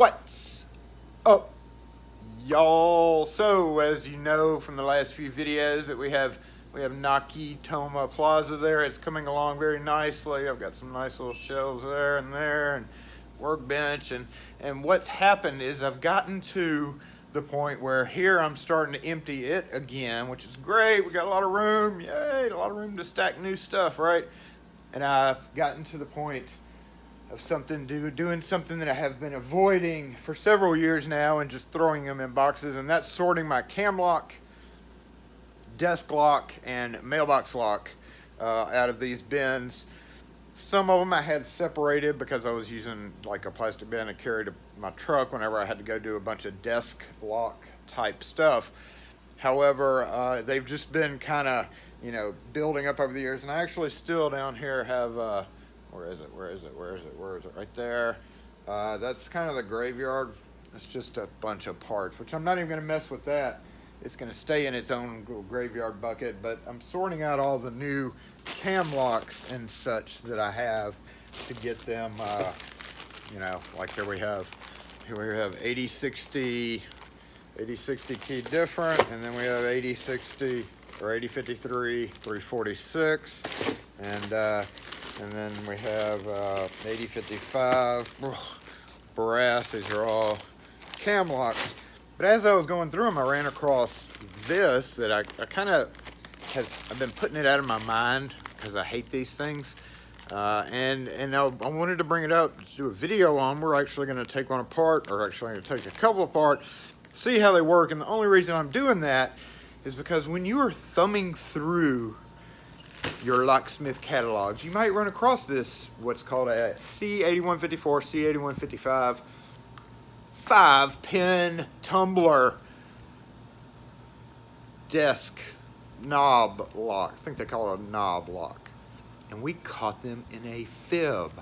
What's up, y'all? So, as you know from the last few videos, that we have Nakatomi Plaza there. It's coming along very nicely. I've got some nice little shelves there, and workbench, and what's happened is I've gotten to the point where here I'm starting to empty it again, which is great. We got a lot of room, yay, a lot of room to stack new stuff, right? And I've gotten to the point of doing something that I have been avoiding for several years now, and just throwing them in boxes, and that's sorting my cam lock, desk lock, and mailbox lock out of these bins. Some of them I had separated because I was using like a plastic bin to carry to my truck whenever I had to go do a bunch of desk lock type stuff. However, they've just been kind of, building up over the years, and I actually still down here have where is it? Right there. That's kind of the graveyard. It's just a bunch of parts, which I'm not even going to mess with that. It's going to stay in its own little graveyard bucket, but I'm sorting out all the new cam locks and such that I have to get them, like here we have 8060 key different, and then we have 8060 or 8053 346, and then we have 8055 brass. These are all cam locks. But as I was going through them, I ran across this that I've been putting it out of my mind because I hate these things. And I wanted to bring it up to do a video on. We're actually going to take one apart, or actually going to take a couple apart, see how they work. And the only reason I'm doing that is because when you are thumbing through your locksmith catalogs, you might run across this, what's called a C8154, C8155 5-pin tumbler desk knob lock. I think they call it a knob lock. And we caught them in a fib.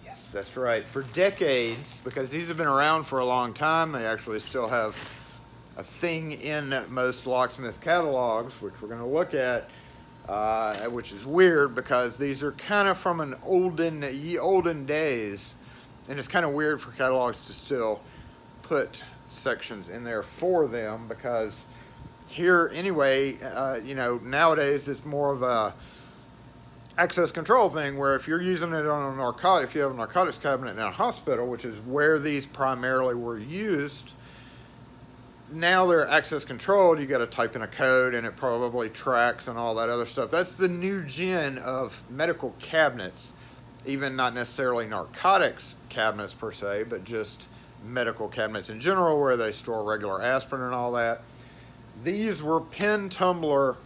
Yes, that's right. For decades, because these have been around for a long time. They actually still have a thing in most locksmith catalogs, which we're going to look at, which is weird because these are kind of from an olden days, and it's kind of weird for catalogs to still put sections in there for them, because here anyway, nowadays it's more of a access control thing, where if you're using it on a narcotic, if you have a narcotics cabinet in a hospital, which is where these primarily were used, now they're access controlled. You got to type in a code and it probably tracks and all that other stuff. That's the new gen of medical cabinets, even not necessarily narcotics cabinets per se, but just medical cabinets in general, where they store regular aspirin and all that. These were Pin Tumbler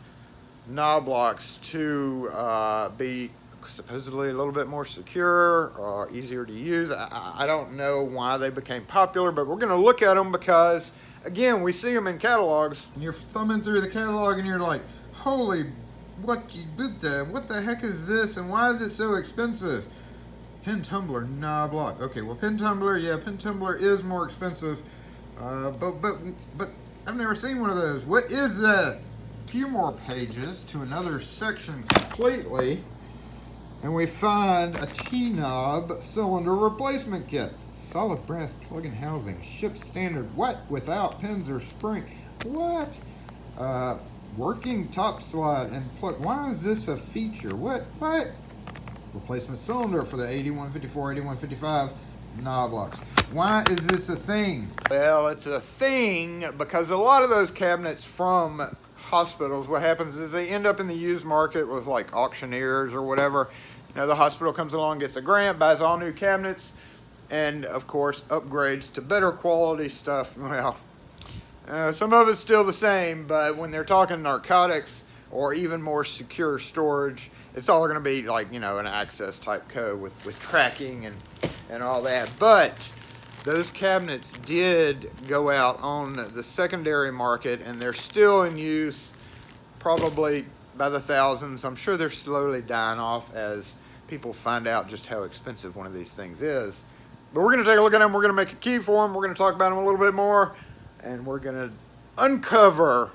Knob Locks to be supposedly a little bit more secure or easier to use. I don't know why they became popular, but we're going to look at them because, again, we see them in catalogs. And you're thumbing through the catalog and you're like, holy, what the heck is this, and why is it so expensive? Pin Tumbler Knob Lock. Okay, well, Pin Tumbler is more expensive, but I've never seen one of those. What is that? A few more pages to another section completely, and we find a T-knob cylinder replacement kit. Solid brass plug-in housing, ship standard. What? Without pins or spring? What? Working top slide and plug. Why is this a feature? What? Replacement cylinder for the 8154, 8155 knob locks. Why is this a thing? Well, it's a thing because a lot of those cabinets from hospitals, what happens is they end up in the used market with like auctioneers or whatever. The hospital comes along, gets a grant, buys all new cabinets, and of course upgrades to better quality stuff. Well, some of it's still the same, but when they're talking narcotics or even more secure storage, it's all going to be like, an access type code with tracking and all that. But those cabinets did go out on the secondary market, and they're still in use probably by the thousands. I'm sure they're slowly dying off as people find out just how expensive one of these things is. But we're going to take a look at them. We're going to make a key for them. We're going to talk about them a little bit more, and we're going to uncover.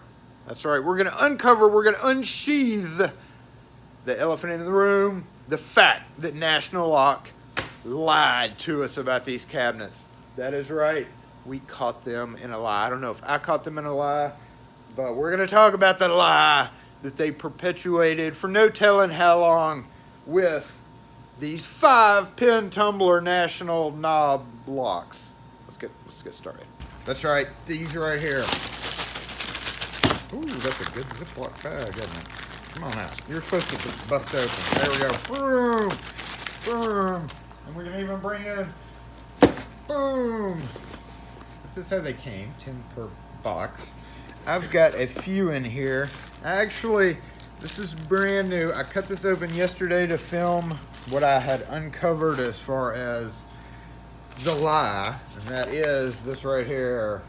That's right. We're going to unsheath the elephant in the room, the fact that National Lock lied to us about these cabinets. That is right. We caught them in a lie. I don't know if I caught them in a lie, but we're going to talk about the lie that they perpetuated for no telling how long with these 5 Pin Tumbler National Knob Locks. Let's get started. That's right. These right here. Ooh, that's a good Ziploc bag, isn't it? Come on out. You're supposed to bust open. There we go. Boom. Boom. And we can even bring in. Boom. This is how they came. 10 per box. I've got a few in here. Actually, this is brand new. I cut this open yesterday to film what I had uncovered as far as the lie, and that is this right here.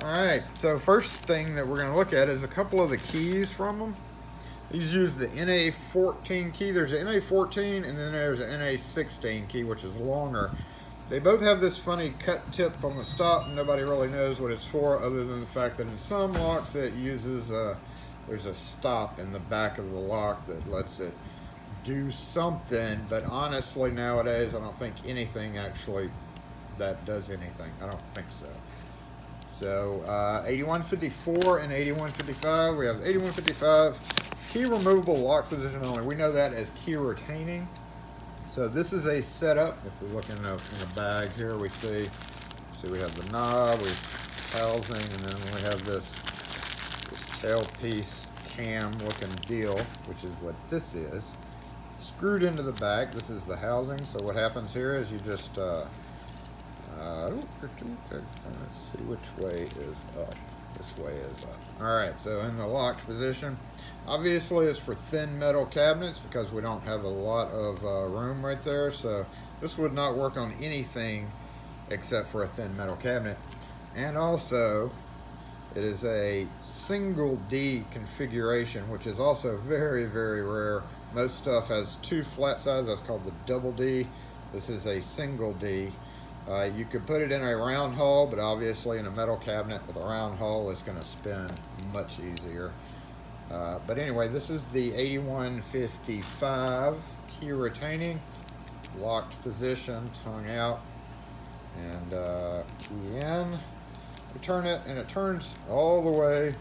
Alright, so first thing that we're going to look at is a couple of the keys from them. These use the NA14 key. There's an NA14 and then there's an NA16 key, which is longer. They both have this funny cut tip on the stop, and nobody really knows what it's for other than the fact that in some locks it uses there's a stop in the back of the lock that lets it do something, but honestly nowadays I don't think anything actually that does anything. I don't think so. So 8154 and 8155. We have 8155 key removable lock position only. We know that as key retaining. So this is a setup. If we look in the bag here, we see we have the knob, we have housing, and then we have this tailpiece cam looking deal, which is what this is. Screwed into the back. This is the housing. So what happens here is you just let's see which way is up. This way is up. Alright, so in the locked position, obviously it's for thin metal cabinets because we don't have a lot of room right there, so this would not work on anything except for a thin metal cabinet. And also it is a single D configuration, which is also very, very rare. Most stuff has 2 flat sides. That's called the double D. This is a single D. You could put it in a round hole, but obviously in a metal cabinet with a round hole it's going to spin much easier. But anyway, this is the 8155 key retaining, locked position, tongue out, and key in. We turn it, and it turns all the way,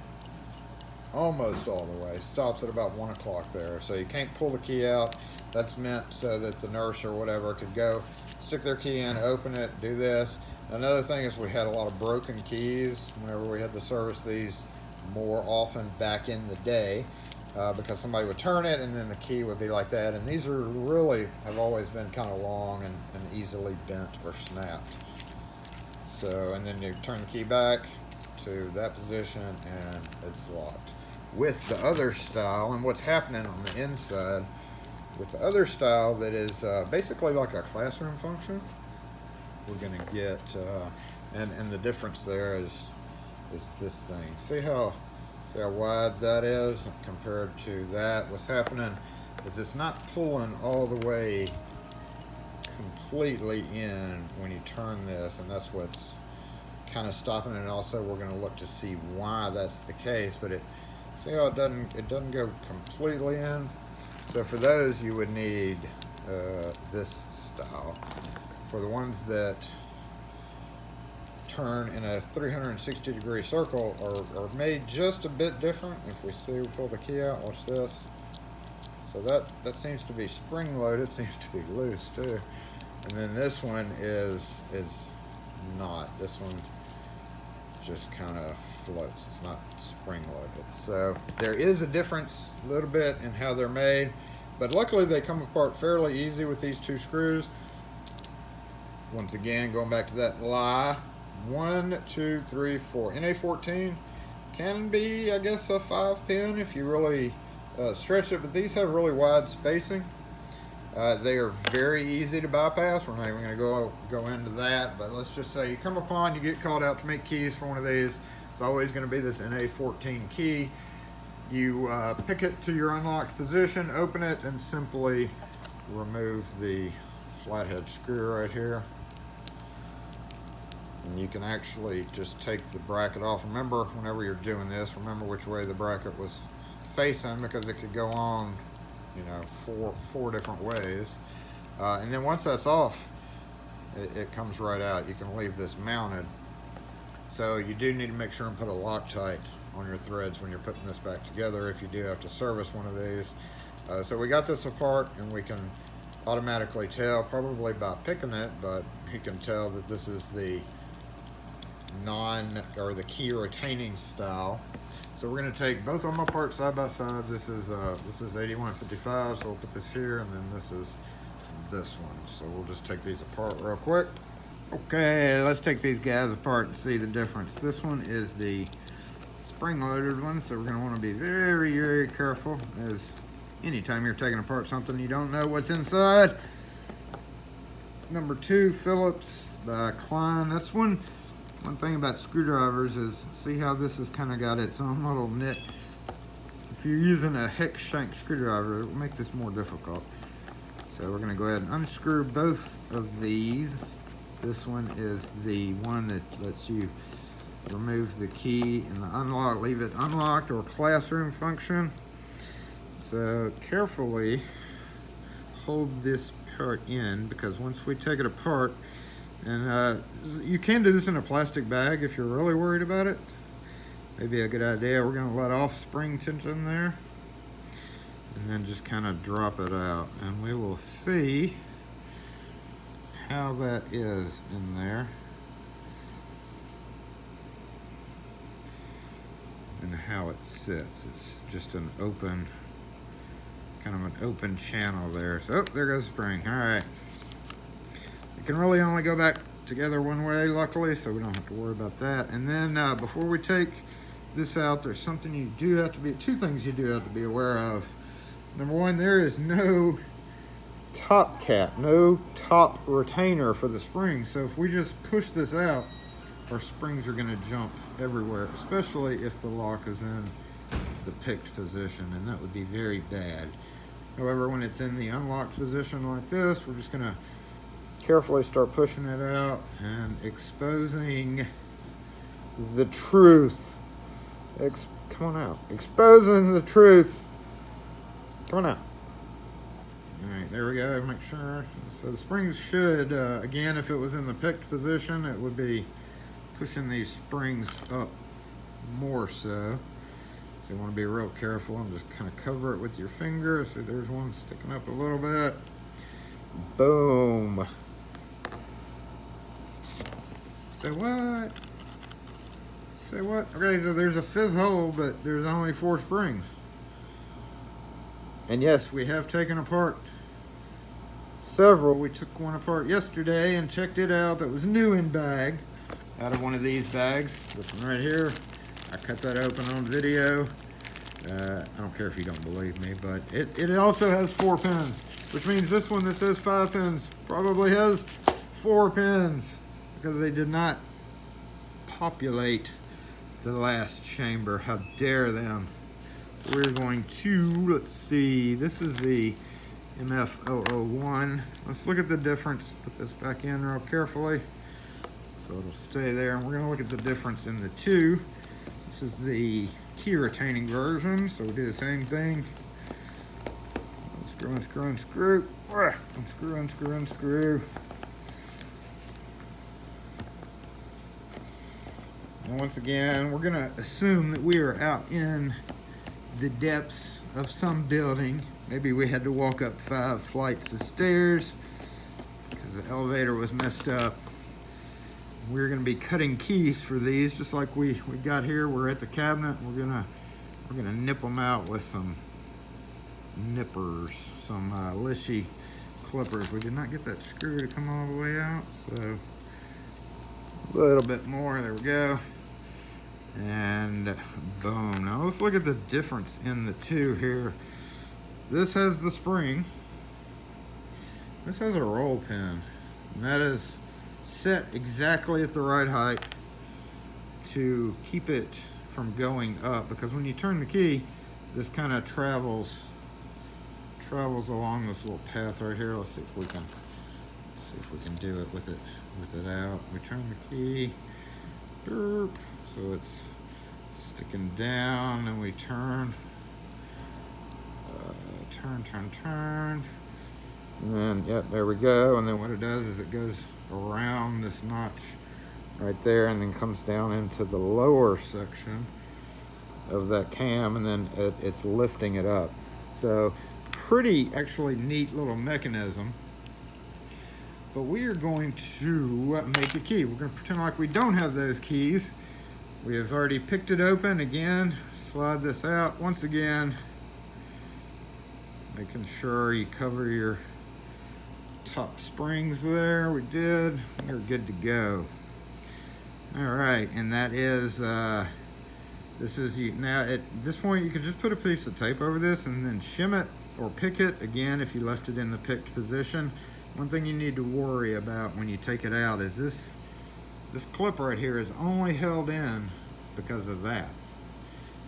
almost all the way. Stops at about 1 o'clock there, so you can't pull the key out. That's meant so that the nurse or whatever could go, stick their key in, open it, do this. Another thing is we had a lot of broken keys whenever we had to service these more often back in the day, because somebody would turn it and then the key would be like that. And these are really have always been kind of long and easily bent or snapped. So, and then you turn the key back to that position and it's locked. With the other style, and what's happening on the inside, with the other style that is basically like a classroom function, we're going to get, and the difference there is this thing. See how wide that is compared to that? What's happening is it's not pulling all the way completely in when you turn this, and that's what's kind of stopping it. And also we're going to look to see why that's the case, but see how it doesn't go completely in. So for those you would need this style. For the ones that turn in a 360-degree circle are made just a bit different. If we see, we pull the key out, watch this. So that seems to be spring-loaded, seems to be loose too. And then this one is not. This one just kind of floats. It's not spring-loaded. So there is a difference a little bit in how they're made, but luckily they come apart fairly easy with these 2 screws. Once again, going back to that lie, 1, 2, 3, 4. NA14 can be, I guess, a 5-pin if you really stretch it, but these have really wide spacing. They are very easy to bypass. We're not even going to go into that, but let's just say you come upon, you get called out to make keys for one of these. It's always going to be this NA14 key. You pick it to your unlocked position, open it, and simply remove the flathead screw right here. And you can actually just take the bracket off. Remember, whenever you're doing this, remember which way the bracket was facing, because it could go on, you know, four different ways. And then once that's off, it comes right out. You can leave this mounted. So you do need to make sure and put a Loctite on your threads when you're putting this back together if you do have to service one of these. So we got this apart, and we can automatically tell, probably by picking it, but you can tell that this is the the key retaining style. So we're going to take both of them apart side by side. This is 8155, so we'll put this here, and then this is this one. So we'll just take these apart real quick. Okay, let's take these guys apart and see the difference. This one is the spring-loaded one, so we're going to want to be very, very careful, as anytime you're taking apart something you don't know what's inside. Number 2, Phillips by Klein. That's one thing about screwdrivers is, see how this has kind of got its own little nit. If you're using a hex shank screwdriver, it will make this more difficult. So we're going to go ahead and unscrew both of these. This one is the one that lets you remove the key and the unlock, leave it unlocked, or classroom function. So carefully hold this part in, because once we take it apart, and you can do this in a plastic bag if you're really worried about it. Maybe a good idea. We're going to let off spring tension there, and then just kind of drop it out, and we will see how that is in there and how it sits. It's just an open, kind of an open channel there. So there goes the spring. All right, it can really only go back together one way, luckily, so we don't have to worry about that. And then before we take this out, there's something you do have to be, two things you do have to be aware of. Number one, there is no top cap, no top retainer for the spring. So if we just push this out, our springs are going to jump everywhere, especially if the lock is in the picked position, and that would be very bad. However, when it's in the unlocked position like this, we're just going to carefully start pushing it out and exposing the truth. Come on out. Exposing the truth. Come on out. All right, there we go. Make sure. So the springs should, again, if it was in the picked position, it would be pushing these springs up more so. So you want to be real careful and just kind of cover it with your finger. So there's one sticking up a little bit. Boom. Say what? Say what? Okay, so there's a 5th hole, but there's only 4 springs. And yes, we have taken apart several. We took one apart yesterday and checked it out. That was new in bag, out of one of these bags. This one right here. I cut that open on video. I don't care if you don't believe me, but it also has 4 pins, which means this one that says 5 pins probably has 4 pins, because they did not populate the last chamber. How dare them. We're going to, let's see, this is the MF001. Let's look at the difference. Put this back in real carefully so it'll stay there. And we're going to look at the difference in the two. This is the key retaining version, so we do the same thing. Unscrew, unscrew, unscrew. Unscrew, unscrew, unscrew. And once again, we're going to assume that we are out in the depths of some building. Maybe we had to walk up 5 flights of stairs because the elevator was messed up. We're going to be cutting keys for these, just like we got here. We're at the cabinet. We're gonna nip them out with some nippers, some Lishy clippers. We did not get that screw to come all the way out, so a little bit more. There we go. And boom. Now let's look at the difference in the two here. This has the spring. This has a roll pin. And that is set exactly at the right height to keep it from going up, because when you turn the key, this kind of travels along this little path right here. Let's see if we can do it with it out. We turn the key, so it's sticking down, and we turn, turn, and yep, there we go. And then what it does is it goes around this notch right there, and then comes down into the lower section of that cam, and then it's lifting it up. So pretty actually neat little mechanism. But we are going to make a key. We're going to pretend like we don't have those keys. We have already picked it open. Again, slide this out once again, making sure you cover your top springs there. We did. We're good to go. All right, and that is this is you. Now at this point you can just put a piece of tape over this and then shim it or pick it again if you left it in the picked position. One thing you need to worry about when you take it out is this clip right here is only held in because of that.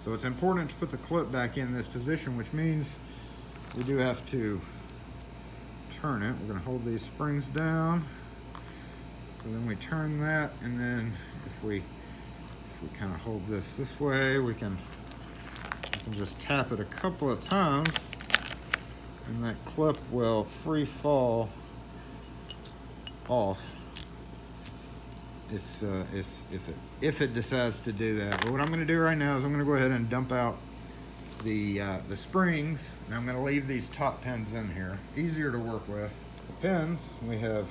So it's important to put the clip back in this position, which means we do have to turn it. We're going to hold these springs down. So then we turn that, and then if we kind of hold this way, we can just tap it a couple of times, and that clip will free fall off if it decides to do that. But what I'm going to do right now is I'm going to go ahead and dump out the springs, and I'm going to leave these top pins in here, easier to work with. The pins, we have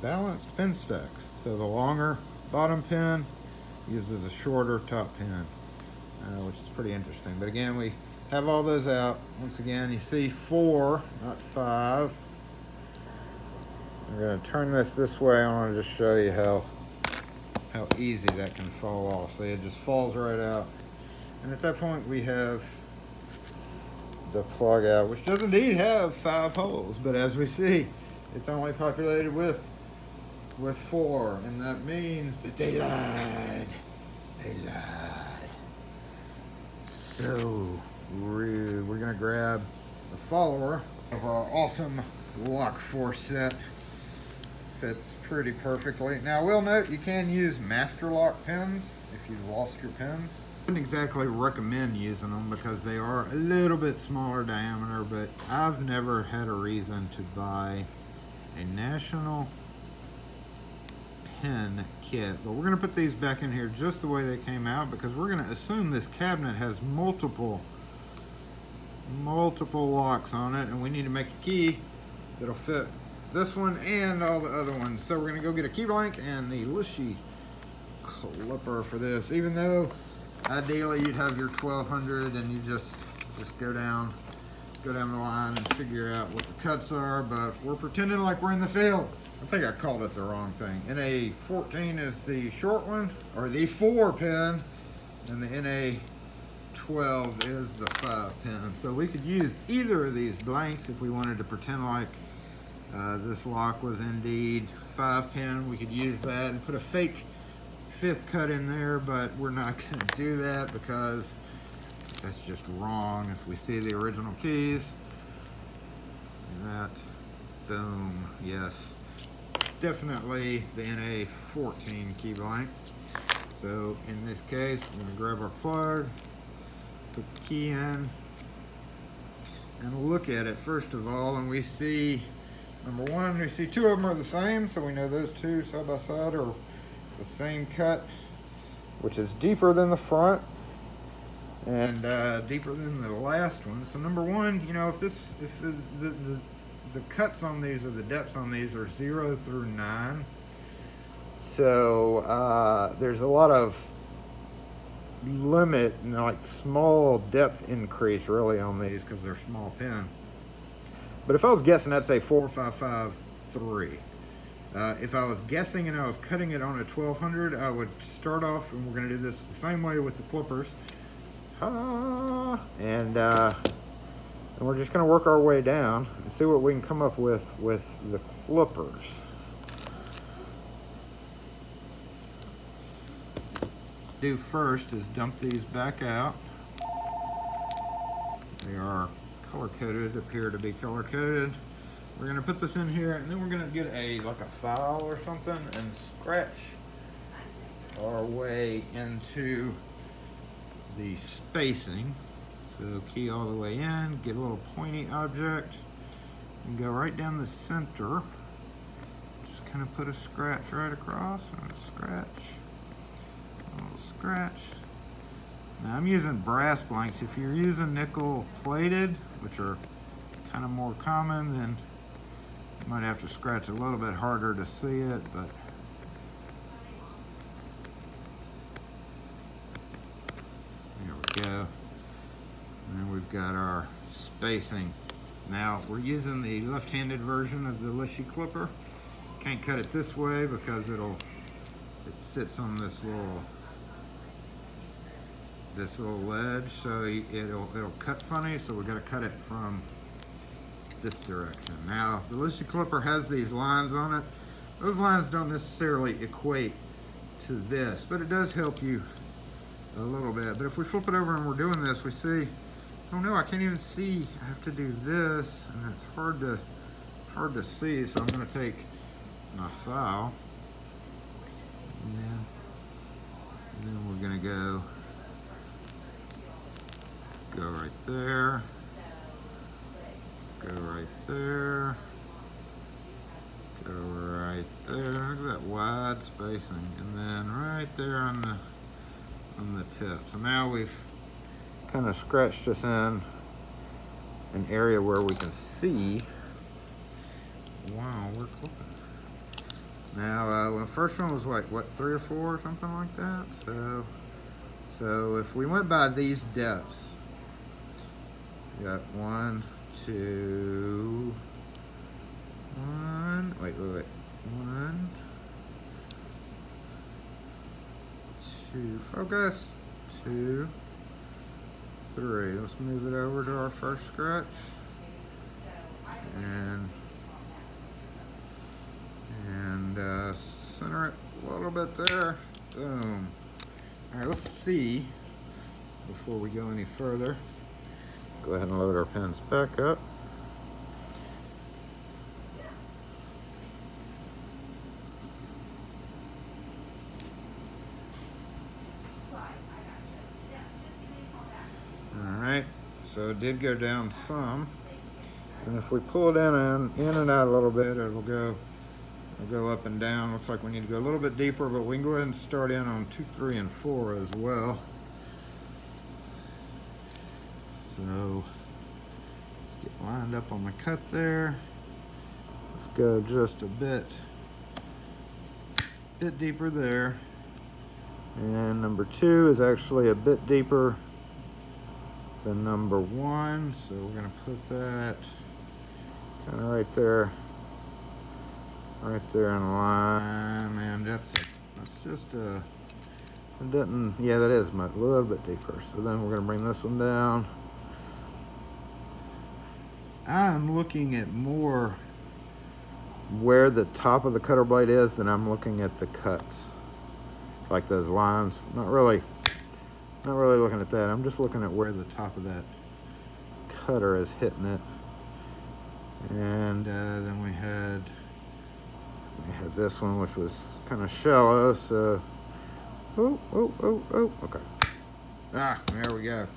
balanced pin stacks, so the longer bottom pin uses a shorter top pin, which is pretty interesting. But again, we have all those out. Once again, you see 4, not 5. I'm going to turn this way. I want to just show you how easy that can fall off. See, it just falls right out. And at that point, we have the plug out, which does indeed have 5 holes, but as we see, it's only populated with 4, and that means that they lied. They lied. So we're gonna grab the follower of our awesome lock force set. Fits pretty perfectly. Now I will note you can use master lock pins if you've lost your pins. I wouldn't exactly recommend using them because they are a little bit smaller diameter, but I've never had a reason to buy a national pin kit. But we're going to put these back in here just the way they came out, because we're going to assume this cabinet has multiple locks on it, and we need to make a key that'll fit this one and all the other ones. So we're going to go get a key blank and the Lishy clipper for this, even though ideally you'd have your 1200 and you just go down the line and figure out what the cuts are, but we're pretending like we're in the field. I think I called it the wrong thing. NA 14 is the short one, or the 4 pin, and the NA 12 is the 5 pin. So we could use either of these blanks if we wanted to pretend like this lock was indeed 5 pin. We could use that and put a fake 5th cut in there, but we're not going to do that because that's just wrong. If we see the original keys, see that, boom, yes, definitely the NA 14 key blank. So in this case, we're going to grab our plug, put the key in, and look at it first of all, and we see, number one, we see 2 of them are the same, so we know those 2 side by side are the same cut, which is deeper than the front and deeper than the last one. So number one, you know, if the cuts on these, or the depths on these, are 0 through 9, so there's a lot of limit, you know, like small depth increase really on these because they're small pin. But if I was guessing, I'd say 4, 5, 5, 3. If I was guessing and I was cutting it on a 1200, I would start off, and we're going to do this the same way with the clippers. And we're just going to work our way down and see what we can come up with the clippers. Do first is dump these back out. They are color coded, appear to be color coded. We're going to put this in here, and then we're going to get like a file or something and scratch our way into the spacing. So key all the way in, get a little pointy object, and go right down the center. Just kind of put a scratch right across, and a scratch, a little scratch. Now I'm using brass blanks. If you're using nickel plated, which are kind of more common, then you might have to scratch a little bit harder to see it, but there we go. And then we've got our spacing. Now we're using the left-handed version of the Lishy clipper. Can't cut it this way because it sits on this little ledge, so it'll cut funny. So we got to cut it from this direction. Now the Lishy clipper has these lines on it. Those lines don't necessarily equate to this, but it does help you a little bit. But if we flip it over and we're doing this, we see, oh no, I can't even see. I have to do this, and it's hard to see. So I'm going to take my file, and then we're going to go right there, go right there, go right there. Look at that wide spacing, and then right there on the tip. So now we've kind of scratched us in an area where we can see while we're clipping. Now, the first one was like, what, 3 or 4 or something like that? So if we went by these depths, we got 1, 2, 1, wait, 1, 2, focus, 2, 3. Let's move it over to our first scratch, and center it a little bit there. Boom. All right, let's see before we go any further. Go ahead and load our pins back up. All right, so it did go down some, and if we pull it in and out a little bit, it'll go up and down. Looks like we need to go a little bit deeper, but we can go ahead and start in on 2, 3, and 4 as well. So let's get lined up on the cut there. Let's go just a bit deeper there. And number 2 is actually a bit deeper than number 1, so we're going to put that kind of right there in line. And that's just it doesn't, yeah, that is a little bit deeper. So then we're going to bring this one down. I'm looking at more where the top of the cutter blade is than I'm looking at the cuts, like those lines. Not really looking at that. I'm just looking at where the top of that cutter is hitting it. And then we had this one, which was kind of shallow. So, okay. There we go.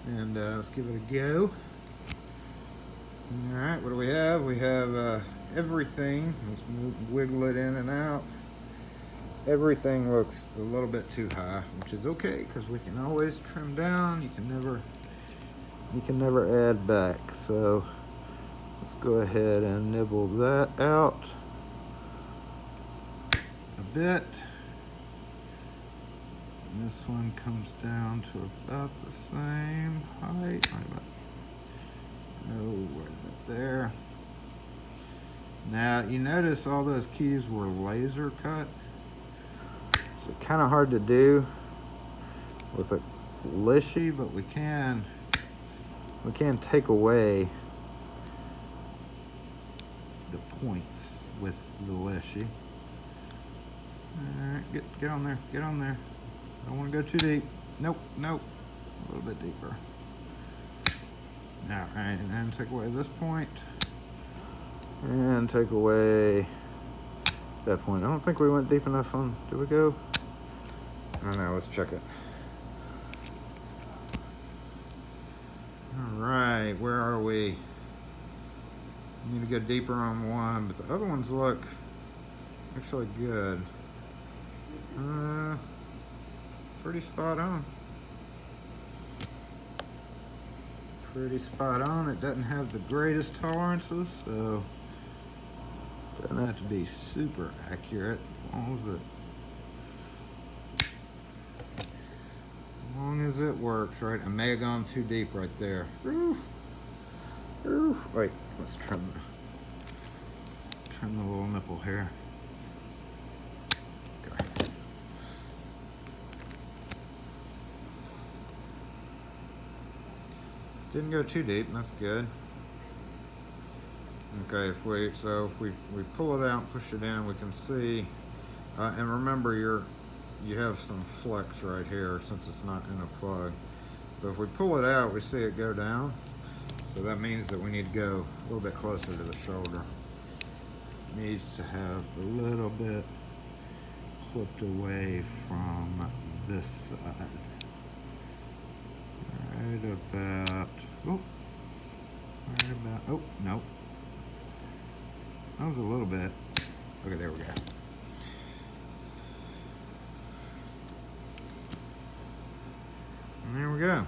And let's give it a go. All right, what do we have? We have everything. Let's wiggle it in and out. Everything looks a little bit too high, which is okay, because we can always trim down. You can never add back. So let's go ahead and nibble that out a bit. And this one comes down to about the same height. Right there. Now you notice all those keys were laser cut. It's kind of hard to do with a Lishy, but we can take away the points with the Lishy. All right, get on there, get on there. Don't want to go too deep. Nope, a little bit deeper. All right, and then take away this point, and take away that point. I don't think we went deep enough on. Did we go? I don't know. Let's check it. All right, where are we? You need to go deeper on one, but the other ones look actually good. Pretty spot on. Pretty spot on. It doesn't have the greatest tolerances, so it doesn't have to be super accurate as long as it works, right? I may have gone too deep right there. Oof. Oof. Wait, let's trim the little nipple here. Okay. Didn't go too deep, that's good. Okay, if we pull it out, push it in, we can see, and remember you have some flex right here since it's not in a plug. But if we pull it out, we see it go down. So that means that we need to go a little bit closer to the shoulder. It needs to have a little bit clipped away from this side. Oh, no. That was a little bit. Okay, there we go. And there we go.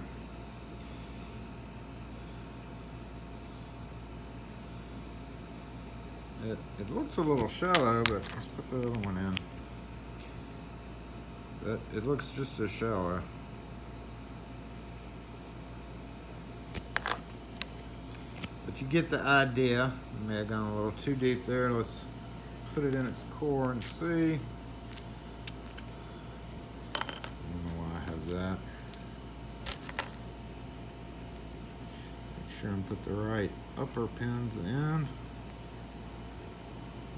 It looks a little shallow, but let's put the other one in. It looks just as shallow. But you get the idea. I may have gone a little too deep there. Let's put it in its core and see. I don't know why I have that. Make sure and put the right upper pins in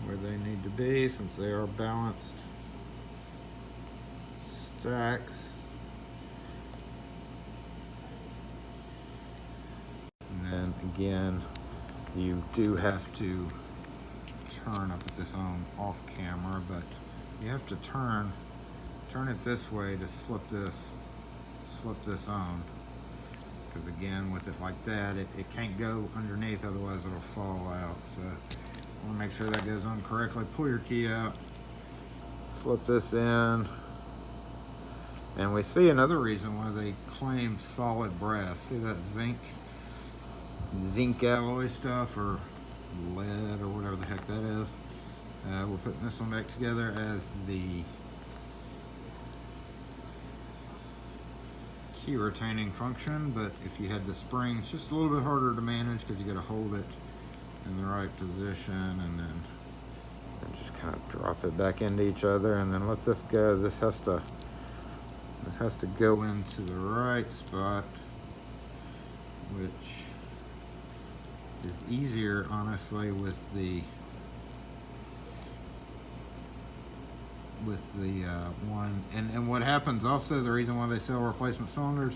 where they need to be, since they are balanced stacks. And then again, you do have to turn, I put this on off camera, but you have to turn it this way to slip this on. Because again, with it like that, it can't go underneath, otherwise it'll fall out. So I want to make sure that goes on correctly. Pull your key out, slip this in, and we see another reason why they claim solid brass. See that zinc alloy stuff, or lead, or whatever the heck that is. We're putting this one back together as the key retaining function, but if you had the spring, it's just a little bit harder to manage because you got to hold it in the right position, and then just kind of drop it back into each other, and then let this go. This has to go into the right spot, which is easier, honestly, with the one. And what happens also, the reason why they sell replacement cylinders,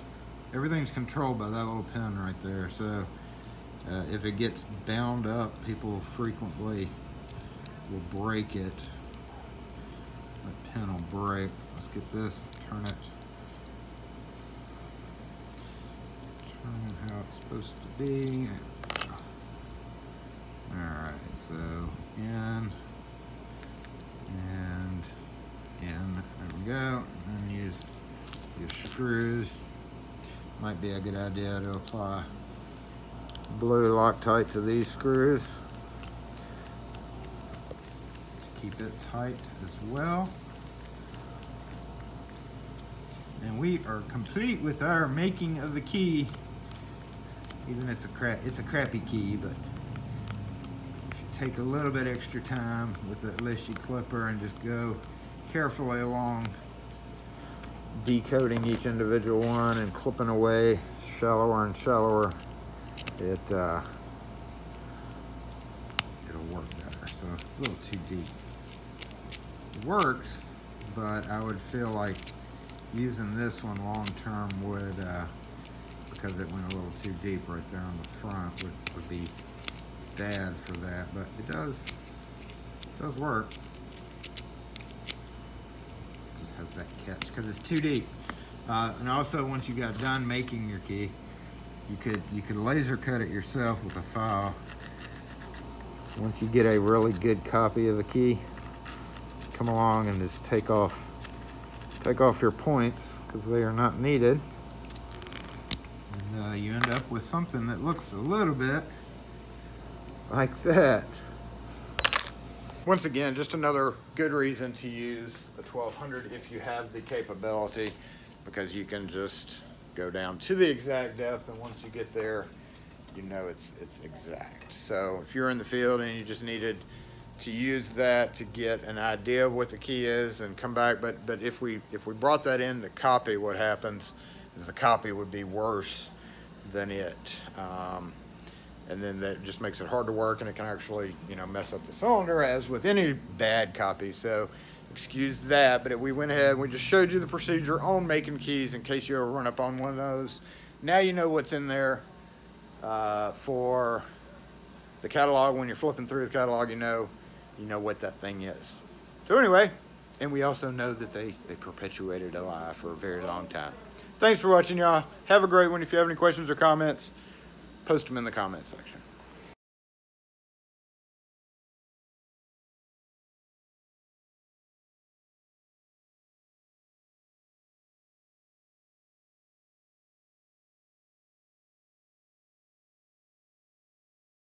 everything's controlled by that little pin right there. So if it gets bound up, people frequently will break it. That pin will break. Let's get this, turn it how it's supposed to be. Alright, so in, and in, there we go. And then use your screws. Might be a good idea to apply blue Loctite to these screws to keep it tight as well. And we are complete with our making of the key. Even it's a crappy key, but if you take a little bit extra time with the Lishy clipper and just go carefully along, decoding each individual one and clipping away shallower and shallower, it'll work better. So it's a little too deep. It works, but I would feel like using this one long term would, because it went a little too deep right there on the front, would be bad for that. But it does work. It just has that catch because it's too deep. And also, once you got done making your key, you could laser cut it yourself with a file once you get a really good copy of the key, come along and just take off your points because they are not needed. And you end up with something that looks a little bit like that. Once again, just another good reason to use the 1200 if you have the capability, because you can just go down to the exact depth, and once you get there, you know it's exact. So if you're in the field and you just needed to use that to get an idea of what the key is and come back, but if we brought that in to copy, what happens is the copy would be worse than it. And then that just makes it hard to work, and it can actually, you know, mess up the cylinder, as with any bad copy. So excuse that, but we went ahead and we just showed you the procedure on making keys in case you ever run up on one of those. Now you know what's in there for the catalog. When you're flipping through the catalog, you know what that thing is. So anyway, and we also know that they perpetuated a lie for a very long time. Thanks for watching, y'all. Have a great one. If you have any questions or comments, post them in the comment section.